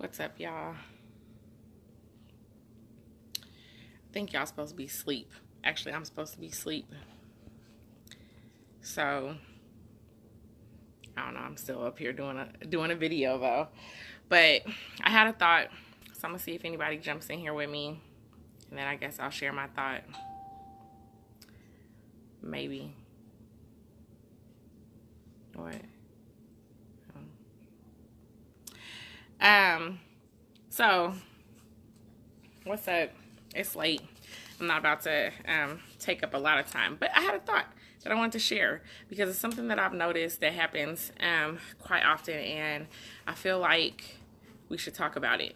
What's up, y'all? I think y'all supposed to be asleep. Actually, I'm supposed to be asleep. So, I don't know. I'm still up here doing a video though. But I had a thought, so I'm gonna see if anybody jumps in here with me, and then I guess I'll share my thought. Maybe. What? So, what's up? It's late. I'm not about to take up a lot of time, but I had a thought that I wanted to share because it's something that I've noticed that happens quite often, and I feel like we should talk about it.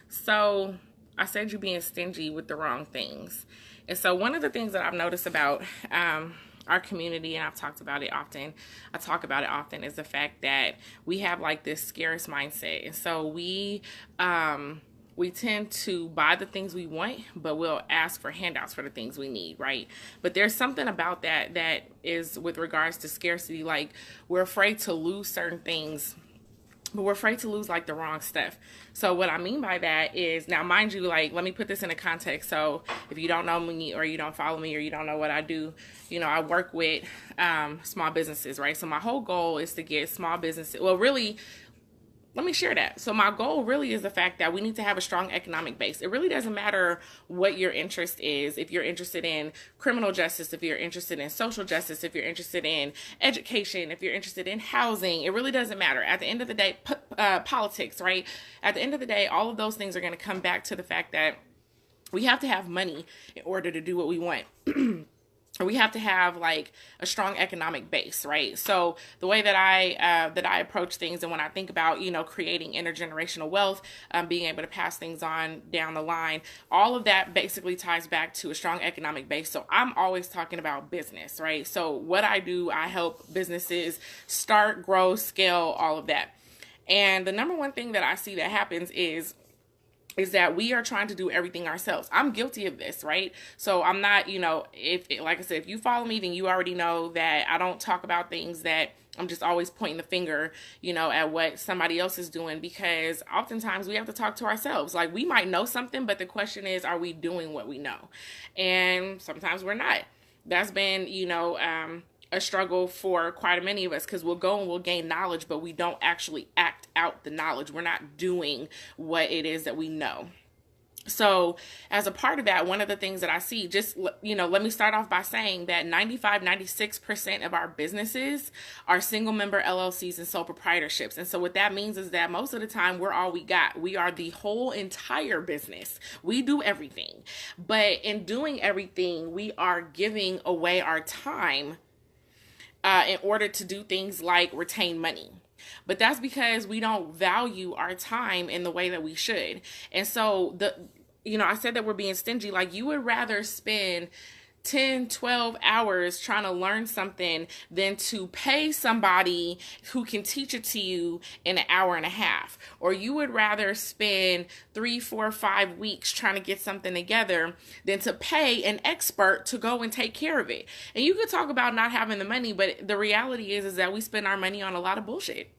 So, I said you're being stingy with the wrong things. And so one of the things that I've noticed about our community, and I've talked about it often, is the fact that we have like this scarce mindset. And so we tend to buy the things we want, but we'll ask for handouts for the things we need, right? But there's something about that is with regards to scarcity. Like, we're afraid to lose certain things, but we're afraid to lose like the wrong stuff. So what I mean by that is, now mind you, like, let me put this in a context. So if you don't know me, or you don't follow me, or you don't know what I do, you know, I work with small businesses, right? So my whole goal is to get small businesses, well, really, let me share that. So my goal really is the fact that we need to have a strong economic base. It really doesn't matter what your interest is. If you're interested in criminal justice, if you're interested in social justice, if you're interested in education, if you're interested in housing, it really doesn't matter. At the end of the day, politics, right? At the end of the day, all of those things are going to come back to the fact that we have to have money in order to do what we want. We have to have like a strong economic base, right? So the way that I approach things, and when I think about, you know, creating intergenerational wealth, being able to pass things on down the line, all of that basically ties back to a strong economic base. So I'm always talking about business, right? So what I do, I help businesses start, grow, scale, all of that. And the number one thing that I see that happens is that we are trying to do everything ourselves. I'm guilty of this, right? So I'm not, you know, like I said, if you follow me, then you already know that I don't talk about things that I'm just always pointing the finger, you know, at what somebody else is doing, because oftentimes we have to talk to ourselves. Like, we might know something, but the question is, are we doing what we know? And sometimes we're not. That's been, you know, a struggle for quite a many of us, because we'll go and we'll gain knowledge, but we don't actually act out the knowledge. We're not doing what it is that we know. So as a part of that, one of the things that I see, just, you know, let me start off by saying that 96% of our businesses are single member LLCs and sole proprietorships. And so what that means is that most of the time we're all we got. We are the whole entire business. We do everything. But in doing everything, we are giving away our time in order to do things like retain money. But that's because we don't value our time in the way that we should. And so I said that we're being stingy. Like, you would rather spend 10, 12 hours trying to learn something than to pay somebody who can teach it to you in an hour and a half. Or you would rather spend 3, 4, 5 weeks trying to get something together than to pay an expert to go and take care of it. And you could talk about not having the money, but the reality is that we spend our money on a lot of bullshit.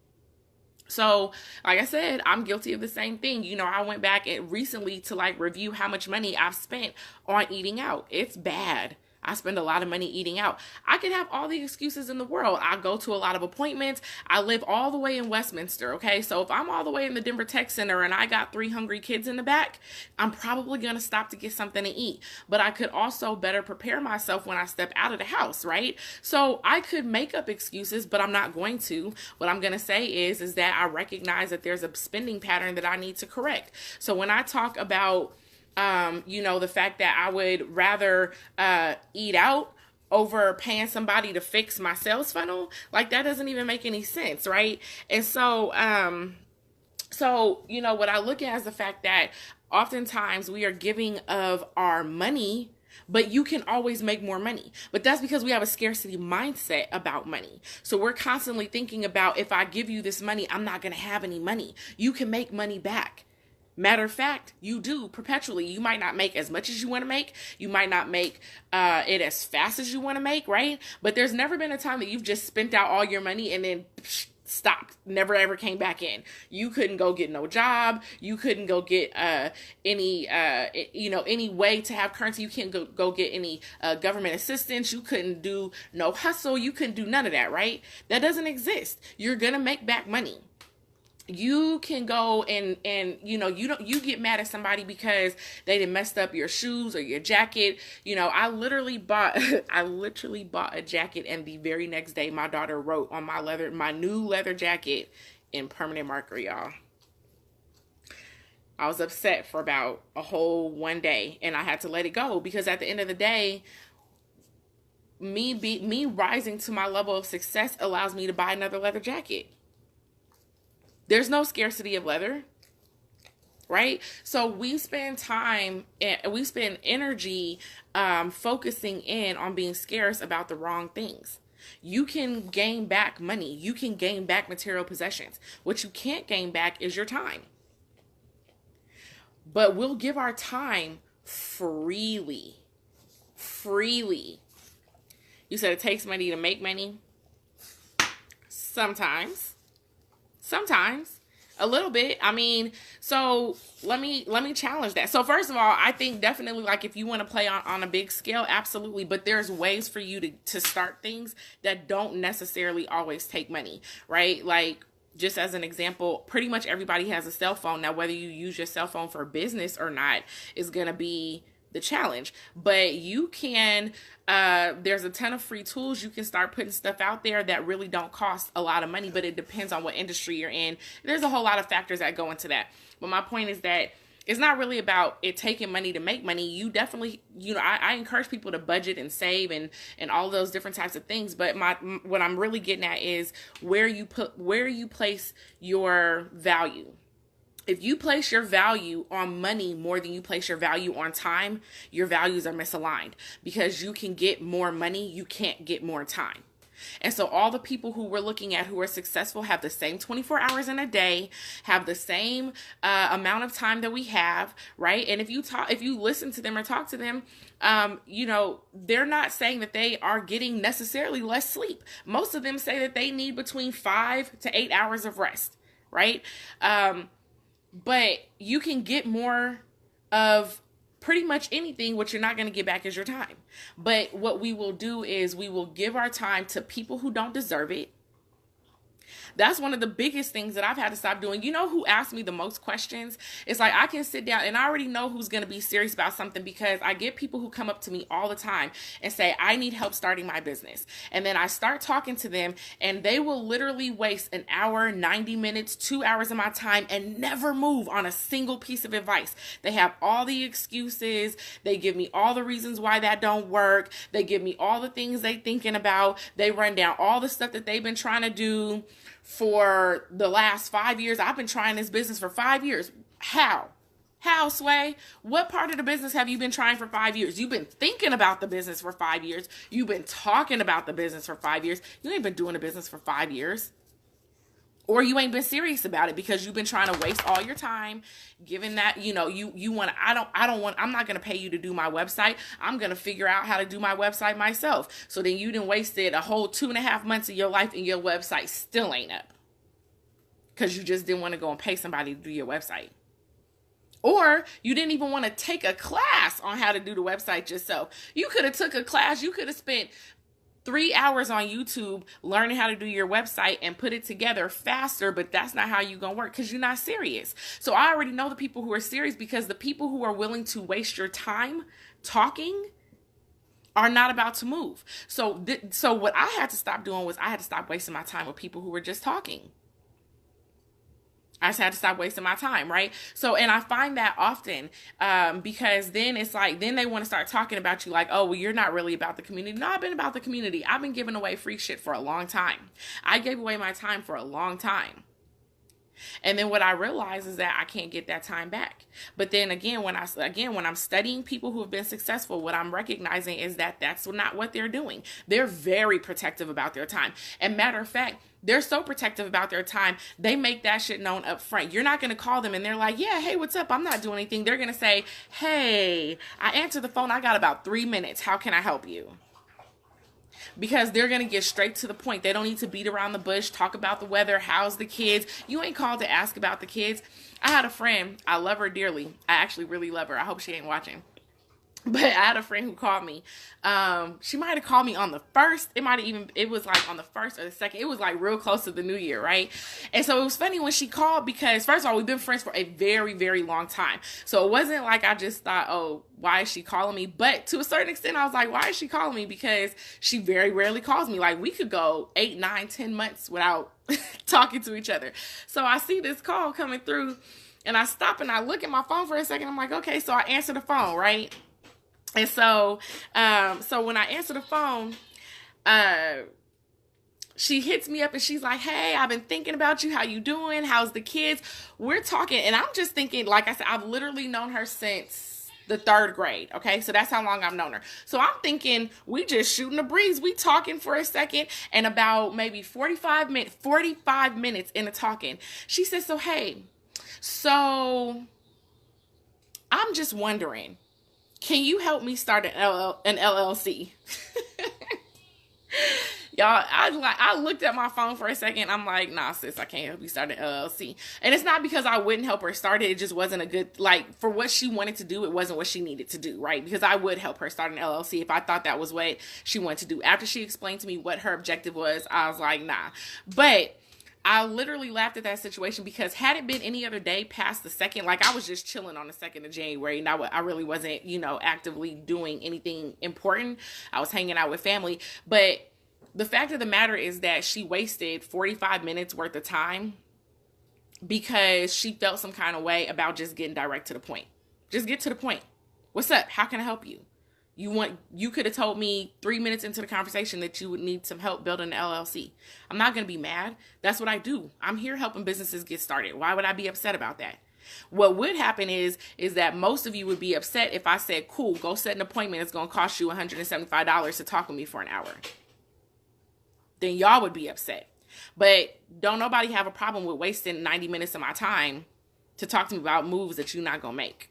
So, like I said, I'm guilty of the same thing. You know, I went back recently to like review how much money I've spent on eating out. It's bad. I spend a lot of money eating out. I can have all the excuses in the world. I go to a lot of appointments. I live all the way in Westminster, okay? So if I'm all the way in the Denver Tech Center and I got 3 hungry kids in the back, I'm probably going to stop to get something to eat. But I could also better prepare myself when I step out of the house, right? So I could make up excuses, but I'm not going to. What I'm going to say is that I recognize that there's a spending pattern that I need to correct. So when I talk about the fact that I would rather eat out over paying somebody to fix my sales funnel, like, that doesn't even make any sense, right? And so, what I look at is the fact that oftentimes we are giving of our money, but you can always make more money. But that's because we have a scarcity mindset about money. So we're constantly thinking about, if I give you this money, I'm not going to have any money. You can make money back. Matter of fact, you do perpetually. You might not make as much as you want to make. You might not make it as fast as you want to make, right? But there's never been a time that you've just spent out all your money and then stopped, never ever came back in. You couldn't go get no job. You couldn't go get any way to have currency. You can't go get any government assistance. You couldn't do no hustle. You couldn't do none of that, right? That doesn't exist. You're gonna make back money. You can go and you get mad at somebody because they done messed up your shoes or your jacket. I literally bought a jacket, and the very next day my daughter wrote on my new leather jacket in permanent marker, y'all. I was upset for about a whole one day, and I had to let it go, because at the end of the day, me rising to my level of success allows me to buy another leather jacket. There's no scarcity of leather, right? So we spend time and we spend energy focusing in on being scarce about the wrong things. You can gain back money. You can gain back material possessions. What you can't gain back is your time. But we'll give our time freely. Freely. You said it takes money to make money. Sometimes a little bit. I mean, so let me challenge that. So first of all, I think definitely, like, if you want to play on a big scale, absolutely. But there's ways for you to start things that don't necessarily always take money, right? Like, just as an example, pretty much everybody has a cell phone. Now, whether you use your cell phone for business or not is going to be the challenge. But you can, there's a ton of free tools. You can start putting stuff out there that really don't cost a lot of money, but it depends on what industry you're in. There's a whole lot of factors that go into that. But my point is that it's not really about it taking money to make money. You definitely, I encourage people to budget and save and all those different types of things. But what I'm really getting at is where you place your value. If you place your value on money more than you place your value on time, your values are misaligned, because you can get more money, you can't get more time. And so all the people who we're looking at who are successful have the same 24 hours in a day, have the same amount of time that we have, right? And if you listen to them or talk to them, they're not saying that they are getting necessarily less sleep. Most of them say that they need between 5 to 8 hours of rest, right? But you can get more of pretty much anything. What you're not going to get back is your time. But what we will do is we will give our time to people who don't deserve it. That's one of the biggest things that I've had to stop doing. You know who asked me the most questions? It's like I can sit down and I already know who's going to be serious about something, because I get people who come up to me all the time and say, I need help starting my business. And then I start talking to them, and they will literally waste an hour, 90 minutes, 2 hours of my time and never move on a single piece of advice. They have all the excuses. They give me all the reasons why that don't work. They give me all the things they thinking about. They run down all the stuff that they've been trying to do for the last 5 years. I've been trying this business for 5 years. How, Sway? What part of the business have you been trying for 5 years? You've been thinking about the business for 5 years. You've been talking about the business for 5 years. You ain't been doing the business for 5 years. Or you ain't been serious about it, because you've been trying to waste all your time giving that, you want to, I'm not going to pay you to do my website. I'm going to figure out how to do my website myself. So then you done wasted a whole 2.5 months of your life and your website still ain't up, because you just didn't want to go and pay somebody to do your website. Or you didn't even want to take a class on how to do the website yourself. You could have took a class. You could have spent 3 hours on YouTube learning how to do your website and put it together faster, but that's not how you're going to work, because you're not serious. So I already know the people who are serious, because the people who are willing to waste your time talking are not about to move. So what I had to stop doing was I had to stop wasting my time with people who were just talking. I just had to stop wasting my time, right? So, and I find that often because then it's like, then they want to start talking about you like, oh, well, you're not really about the community. No, I've been about the community. I've been giving away free shit for a long time. I gave away my time for a long time. And then what I realize is that I can't get that time back. But then again, when I'm studying people who have been successful, what I'm recognizing is that that's not what they're doing. They're very protective about their time. And matter of fact, they're so protective about their time, they make that shit known up front. You're not going to call them and they're like, yeah, hey, what's up? I'm not doing anything. They're going to say, hey, I answered the phone. I got about 3 minutes. How can I help you? because they're going to get straight to the point. They don't need to beat around the bush, talk about the weather, how's the kids. You ain't called to ask about the kids. I had a friend, I love her dearly. I actually really love her. I hope she ain't watching. But I had a friend who called me. She might have called me on the 1st. It was like on the 1st or the 2nd. It was like real close to the new year, right? And so it was funny when she called because, first of all, we've been friends for a very, very long time. So it wasn't like I just thought, oh, why is she calling me? But to a certain extent, I was like, why is she calling me? Because she very rarely calls me. Like, we could go 8, 9, 10 months without talking to each other. So I see this call coming through, and I stop and I look at my phone for a second. I'm like, okay, so I answer the phone, right? And so when I answer the phone, she hits me up and she's like, hey, I've been thinking about you. How you doing? How's the kids? We're talking. And I'm just thinking, like I said, I've literally known her since the 3rd grade. Okay. So that's how long I've known her. So I'm thinking we just shooting a breeze. We talking for a second, and about maybe 45 minutes into talking, she says, so, hey, so I'm just wondering, can you help me start an LLC? Y'all, I looked at my phone for a second. I'm like, nah, sis, I can't help you start an LLC. And it's not because I wouldn't help her start it. It just wasn't a good, like, for what she wanted to do, it wasn't what she needed to do, right? Because I would help her start an LLC if I thought that was what she wanted to do. After she explained to me what her objective was, I was like, nah. But I literally laughed at that situation because had it been any other day past the 2nd, like I was just chilling on the 2nd of January, and I really wasn't, actively doing anything important. I was hanging out with family. But the fact of the matter is that she wasted 45 minutes worth of time because she felt some kind of way about just getting direct to the point. Just get to the point. What's up? How can I help you? You could have told me 3 minutes into the conversation that you would need some help building an LLC. I'm not going to be mad. That's what I do. I'm here helping businesses get started. Why would I be upset about that? What would happen is that most of you would be upset if I said, cool, go set an appointment. It's going to cost you $175 to talk with me for an hour. Then y'all would be upset. But don't nobody have a problem with wasting 90 minutes of my time to talk to me about moves that you're not going to make.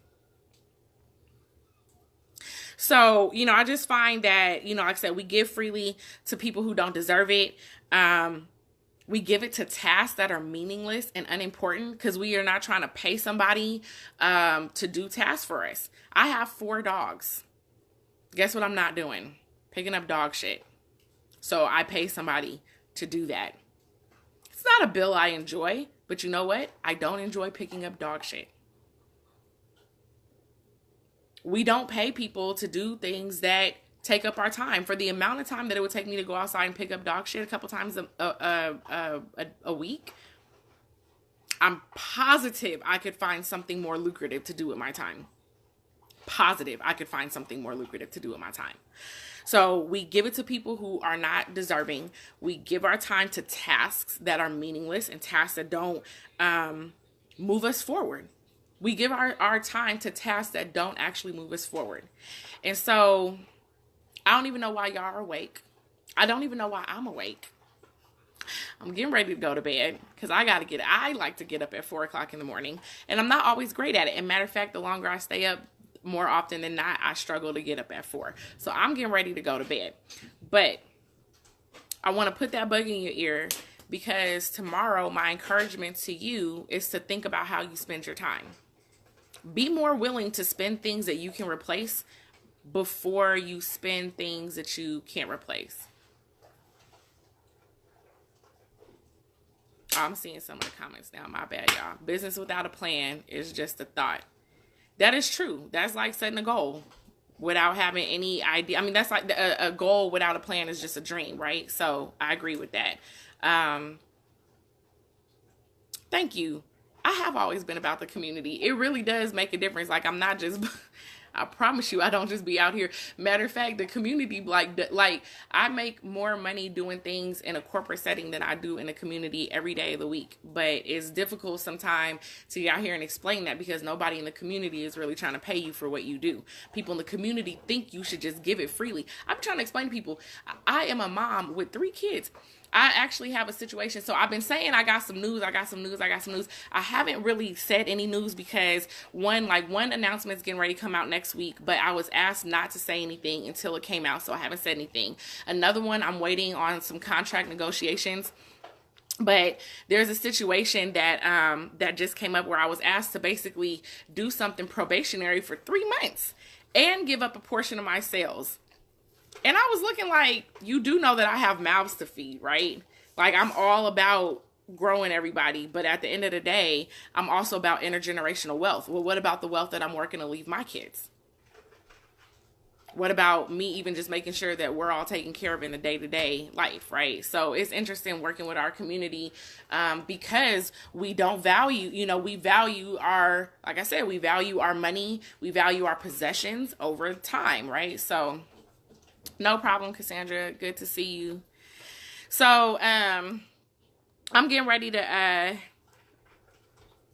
So, I just find that, like I said, we give freely to people who don't deserve it. We give it to tasks that are meaningless and unimportant because we are not trying to pay somebody to do tasks for us. I have 4 dogs. Guess what I'm not doing? Picking up dog shit. So I pay somebody to do that. It's not a bill I enjoy, but you know what? I don't enjoy picking up dog shit. We don't pay people to do things that take up our time. For the amount of time that it would take me to go outside and pick up dog shit a couple times a week, I'm positive I could find something more lucrative to do with my time. Positive I could find something more lucrative to do with my time. So we give it to people who are not deserving. We give our time to tasks that are meaningless and tasks that don't move us forward. We give our time to tasks that don't actually move us forward. And so I don't even know why y'all are awake. I don't even know why I'm awake. I'm getting ready to go to bed because I like to get up at 4 o'clock in the morning, and I'm not always great at it. And matter of fact, the longer I stay up, more often than not, I struggle to get up at 4. So I'm getting ready to go to bed. But I want to put that bug in your ear because tomorrow my encouragement to you is to think about how you spend your time. Be more willing to spend things that you can replace before you spend things that you can't replace. I'm seeing some of the comments now. My bad, y'all. Business without a plan is just a thought. That is true. That's like setting a goal without having any idea. I mean, that's like a goal without a plan is just a dream, right? So I agree with that. Thank you. I have always been about the community. It really does make a difference. Like, I'm not just, I promise you, I don't just be out here. Matter of fact, the community, like I make more money doing things in a corporate setting than I do in a community every day of the week. But it's difficult sometimes to get out here and explain that because nobody in the community is really trying to pay you for what you do. People in the community think you should just give it freely. I'm trying to explain to people, I am a mom with 3 kids. I actually have a situation. So I've been saying I got some news. I haven't really said any news because one announcement's getting ready to come out next week, but I was asked not to say anything until it came out, so I haven't said anything. Another one, I'm waiting on some contract negotiations. But there's a situation that that just came up where I was asked to basically do something probationary for 3 months and give up a portion of my sales. And I was looking like, you do know that I have mouths to feed, right? Like, I'm all about growing everybody, but at the end of the day, I'm also about intergenerational wealth. Well, what about the wealth that I'm working to leave my kids? What about me even just making sure that we're all taken care of in the day-to-day life, right? So it's interesting working with our community because we don't value, we value our, like I said, we value our money, we value our possessions over time, right? So no problem, Cassandra. Good to see you. So I'm getting ready to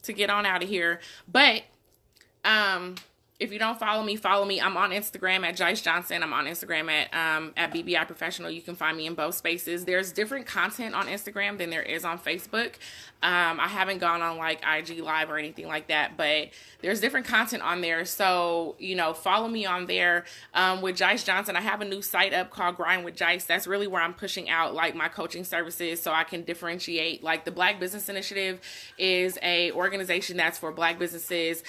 get on out of here. But if you don't follow me, follow me. I'm on Instagram at Jice Johnson. I'm on Instagram at BBI Professional. You can find me in both spaces. There's different content on Instagram than there is on Facebook. I haven't gone on like IG Live or anything like that, but there's different content on there. So, follow me on there. With Jice Johnson, I have a new site up called Grind with Jice. That's really where I'm pushing out like my coaching services so I can differentiate. Like the Black Business Initiative is a organization that's for Black businesses.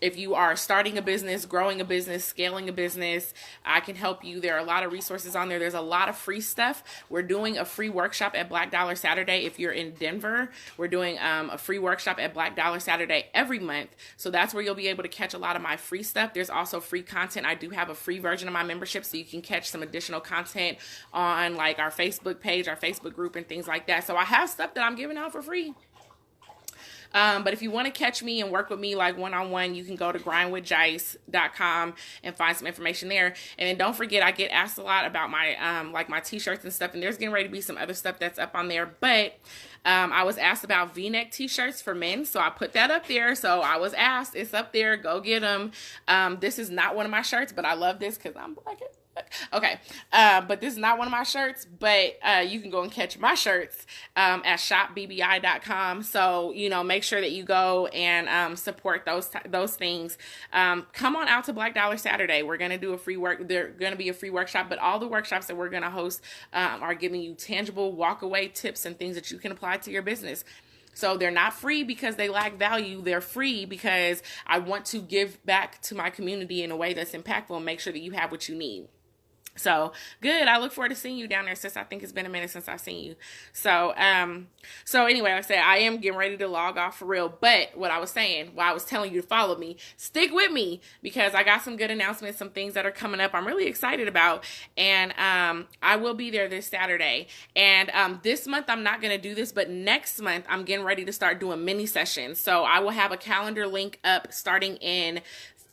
If you are starting a business, growing a business, scaling a business, I can help you. There are a lot of resources on there. There's a lot of free stuff. We're doing a free workshop at Black Dollar Saturday. If you're in Denver, we're doing a free workshop at Black Dollar Saturday every month. So that's where you'll be able to catch a lot of my free stuff. There's also free content. I do have a free version of my membership, so you can catch some additional content on like our Facebook page, our Facebook group, and things like that. So I have stuff that I'm giving out for free. But if you want to catch me and work with me like one-on-one, you can go to grindwithjice.com and find some information there. And then don't forget, I get asked a lot about my like my t-shirts and stuff, and there's getting ready to be some other stuff that's up on there. But I was asked about VNeck TShirts for men, so I put that up there. So I was asked, it's up there, go get them. This is not one of my shirts, but I love this because I'm Black. Okay, but this is not one of my shirts, but you can go and catch my shirts at shopbbi.com. So, make sure that you go and support those things. Come on out to Black Dollar Saturday. We're going to do there's going to be a free workshop, but all the workshops that we're going to host are giving you tangible walk-away tips and things that you can apply to your business. So they're not free because they lack value. They're free because I want to give back to my community in a way that's impactful and make sure that you have what you need. So good. I look forward to seeing you down there, sis. I think it's been a minute since I've seen you. So anyway, like I said, I am getting ready to log off for real. But what I was saying, while I was telling you to follow me, stick with me because I got some good announcements, some things that are coming up I'm really excited about. And I will be there this Saturday. And this month, I'm not going to do this, but next month, I'm getting ready to start doing mini sessions. So I will have a calendar link up starting in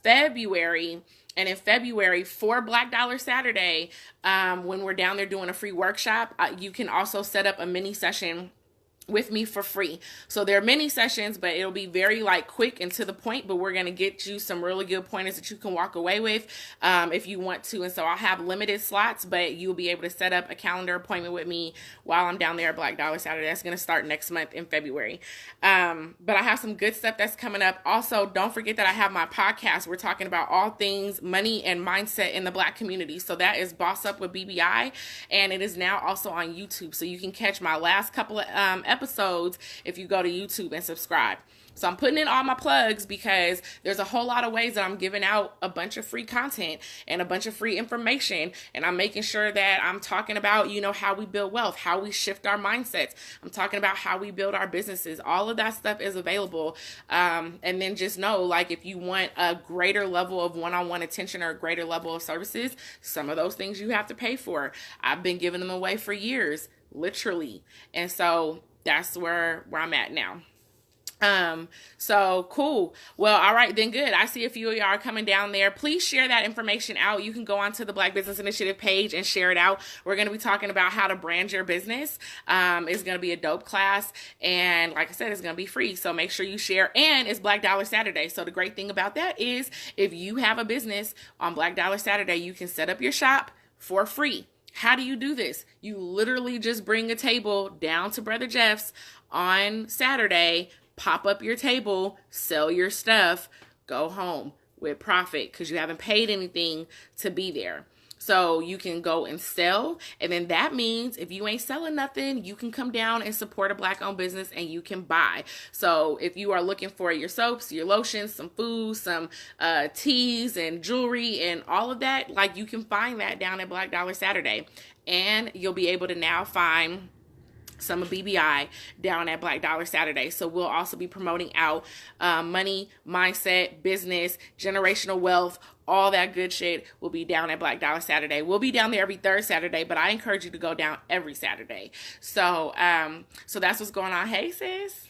February. And in February, for Black Dollar Saturday, when we're down there doing a free workshop, you can also set up a mini session with me for free. So they're mini sessions, but it'll be very quick and to the point, but we're going to get you some really good pointers that you can walk away with if you want to. And so I'll have limited slots, but you'll be able to set up a calendar appointment with me while I'm down there at Black Dollar Saturday. That's going to start next month in February. But I have some good stuff that's coming up. Also, don't forget that I have my podcast. We're talking about all things money and mindset in the Black community. So that is Boss Up with BBI, and it is now also on YouTube. So you can catch my last couple of episodes if you go to YouTube and subscribe. So I'm putting in all my plugs because there's a whole lot of ways that I'm giving out a bunch of free content and a bunch of free information. And I'm making sure that I'm talking about, how we build wealth, how we shift our mindsets. I'm talking about how we build our businesses. All of that stuff is available. And then just know, if you want a greater level of one-on-one attention or a greater level of services, some of those things you have to pay for. I've been giving them away for years, literally. And so that's where I'm at now. So cool. Well, all right, then good. I see a few of y'all are coming down there. Please share that information out. You can go onto the Black Business Initiative page and share it out. We're going to be talking about how to brand your business. It's going to be a dope class. And like I said, it's going to be free. So make sure you share. And it's Black Dollar Saturday. So the great thing about that is if you have a business on Black Dollar Saturday, you can set up your shop for free. How do you do this? You literally just bring a table down to Brother Jeff's on Saturday, pop up your table, sell your stuff, go home with profit because you haven't paid anything to be there. So you can go and sell, and then that means if you ain't selling nothing, you can come down and support a Black-owned business and you can buy. So if you are looking for your soaps, your lotions, some food, some teas and jewelry and all of that, like, you can find that down at Black Dollar Saturday. And you'll be able to now find some of BBI down at Black Dollar Saturday. So we'll also be promoting out money, mindset, business, generational wealth, all that good shit will be down at Black Dollar Saturday. We'll be down there every third Saturday, but I encourage you to go down every Saturday. So so that's what's going on. Hey, sis.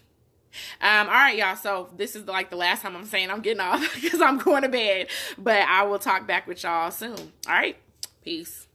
All right, y'all. So this is like the last time I'm saying I'm getting off because I'm going to bed. But I will talk back with y'all soon. All right. Peace.